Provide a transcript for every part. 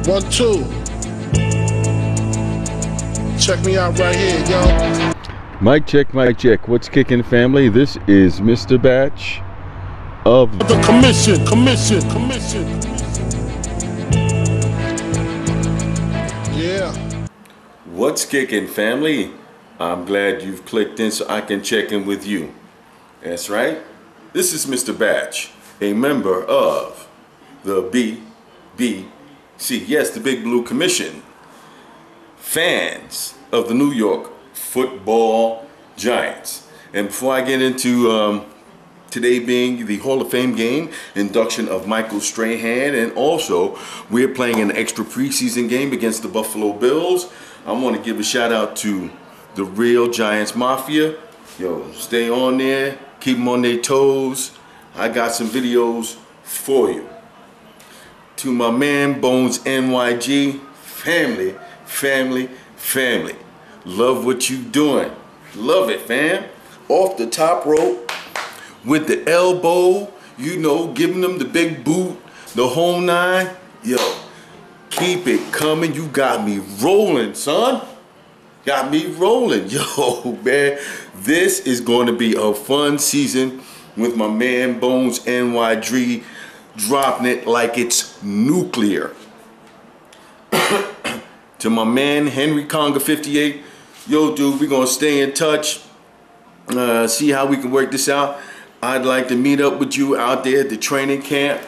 1, 2. Check me out right here, yo. Mic check, mic check. What's kicking, family? This is Mr. Batch of the commission. Yeah. What's kicking, family? I'm glad you've clicked in so I can check in with you. That's right. This is Mr. Batch, a member of the BBC, yes, the Big Blue Commission, fans of the New York Football Giants. And before I get into today being the Hall of Fame game, induction of Michael Strahan, and also we're playing an extra preseason game against the Buffalo Bills, I want to give a shout out to the real Giants Mafia. Yo, stay on there, keep them on their toes. I got some videos for you. To my man Bonez NYG, family. Love what you doing. Love it, fam. Off the top rope with the elbow, you know, giving them the big boot, the whole nine. Yo, keep it coming. You got me rolling, son. Got me rolling. Yo, man, this is going to be a fun season with my man Bonez NYG dropping it like it's nuclear. To my man HeneryConga58, yo, dude, we're going to stay in touch, see how we can work this out. I'd like to meet up with you out there at the training camp.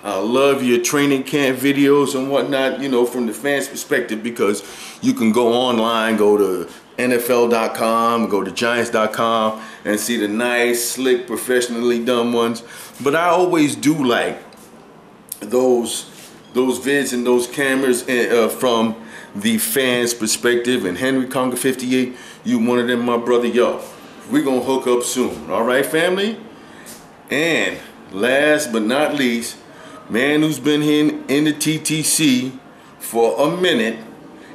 I love your training camp videos and whatnot, you know, from the fans' perspective, because you can go online, go to NFL.com, go to Giants.com, and see the nice, slick, professionally done ones. But I always do like those vids and those cameras from the fans' perspective. And HeneryConga58, you one of them, my brother. Yo, we're gonna hook up soon. All right, family? And last but not least, man who's been here in the TTC for a minute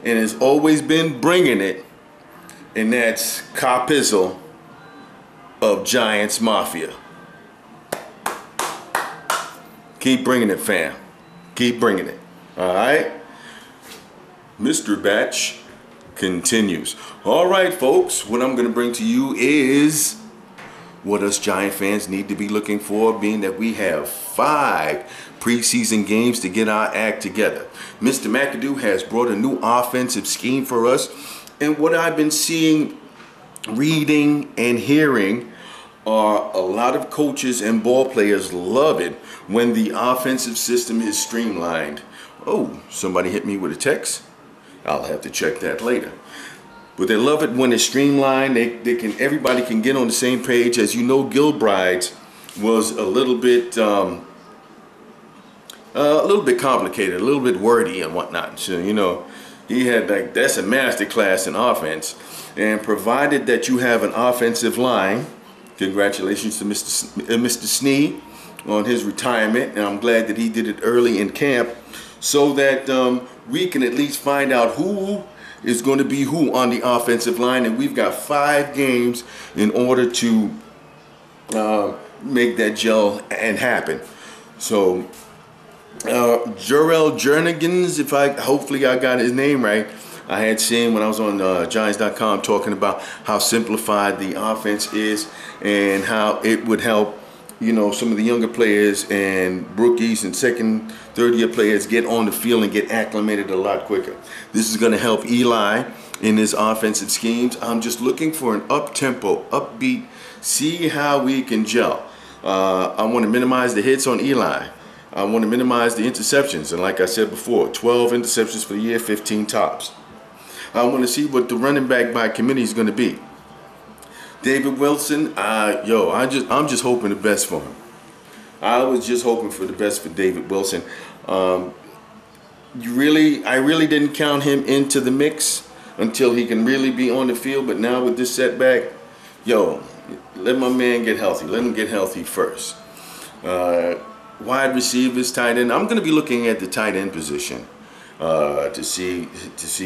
and has always been bringing it, and that's Copizzle of Giants Mafia. Keep bringing it, fam. Keep bringing it. All right? Mr. Batch continues. All right, folks, what I'm going to bring to you is what us Giant fans need to be looking for, being that we have 5 preseason games to get our act together. Mr. McAdoo has brought a new offensive scheme for us, and what I've been seeing, reading, and hearing are a lot of coaches and ball players love it when the offensive system is streamlined. Oh, somebody hit me with a text. I'll have to check that later. But they love it when it's streamlined. Everybody can get on the same page. As you know, Gilbride's was a little bit complicated, a little bit wordy and whatnot. So, you know, he had like, that's a master class in offense. And provided that you have an offensive line, congratulations to Mr. Sneed on his retirement. And I'm glad that he did it early in camp so that we can at least find out who is going to be who on the offensive line. And we've got 5 games in order to make that gel and happen. So Jarrell Jernigan's, hopefully I got his name right, I had seen when I was on Giants.com talking about how simplified the offense is and how it would help, you know, some of the younger players and rookies and second, third-year players get on the field and get acclimated a lot quicker. This is going to help Eli in his offensive schemes. I'm just looking for an up-tempo, upbeat, see how we can gel. I want to minimize the hits on Eli. I want to minimize the interceptions. And like I said before, 12 interceptions for the year, 15 tops. I want to see what the running back by committee is going to be. David Wilson, I'm just hoping the best for him. I was just hoping for the best for David Wilson. I really didn't count him into the mix until he can really be on the field. But now with this setback, yo, let my man get healthy. Let him get healthy first. Wide receivers, tight end. I'm going to be looking at the tight end position to see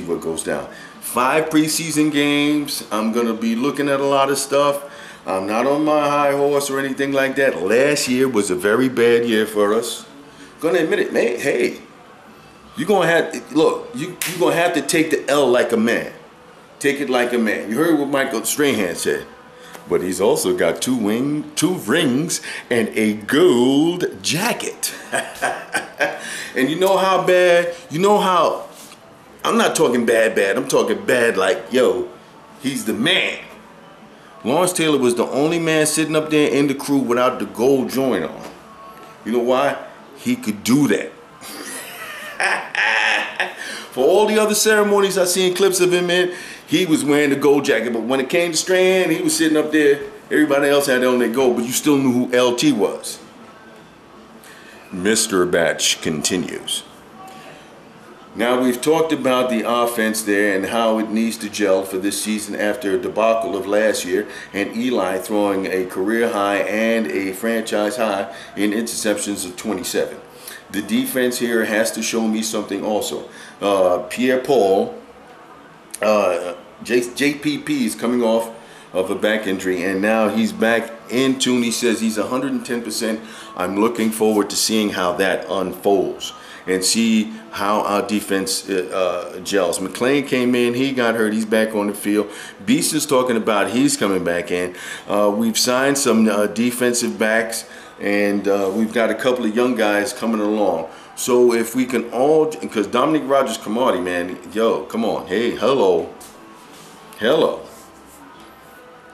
what goes down. 5 preseason games. I'm going to be looking at a lot of stuff. I'm not on my high horse or anything like that. Last year was a very bad year for us. Gonna admit it, man. Hey, You're gonna have look. You're gonna have to take the L like a man. Take it like a man. You heard what Michael Strahan said. But he's also got two rings, and a gold jacket. And you know how bad, you know how, I'm not talking bad, I'm talking bad like, yo, he's the man. Lawrence Taylor was the only man sitting up there in the crew without the gold joint on. You know why? He could do that. For all the other ceremonies I seen clips of him in, he was wearing the gold jacket. But when it came to Strahan, he was sitting up there. Everybody else had on their gold, but you still knew who LT was. Mr. Batch continues. Now we've talked about the offense there and how it needs to gel for this season after a debacle of last year and Eli throwing a career high and a franchise high in interceptions of 27. The defense here has to show me something also. Pierre Paul, JPP is coming off of a back injury and now he's back in tune. He says he's 110%. I'm looking forward to seeing how that unfolds and see how our defense gels. McClain came in, he got hurt, he's back on the field. Beast is talking about he's coming back in. We've signed some defensive backs and we've got a couple of young guys coming along. So if we can all, because Dominic Rodgers-Cromartie, man, yo, come on, hey, hello.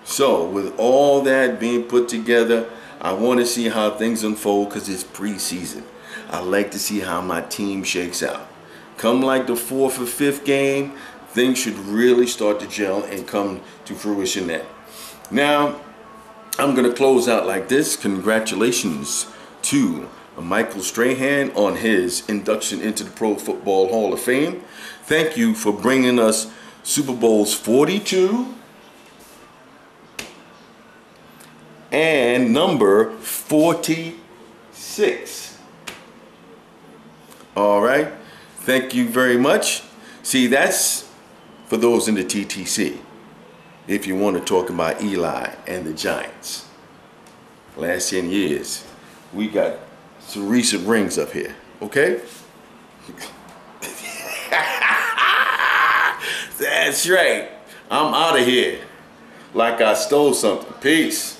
So with all that being put together, I want to see how things unfold because it's preseason. I like to see how my team shakes out. Come like the 4th or 5th game, things should really start to gel and come to fruition there. Now, I'm going to close out like this. Congratulations to Michael Strahan on his induction into the Pro Football Hall of Fame. Thank you for bringing us Super Bowls 42 and number 46. All right, thank you very much. See, that's for those in the TTC. If you want to talk about Eli and the Giants. Last 10 years, we got some recent rings up here, okay? That's right. I'm out of here like I stole something. Peace.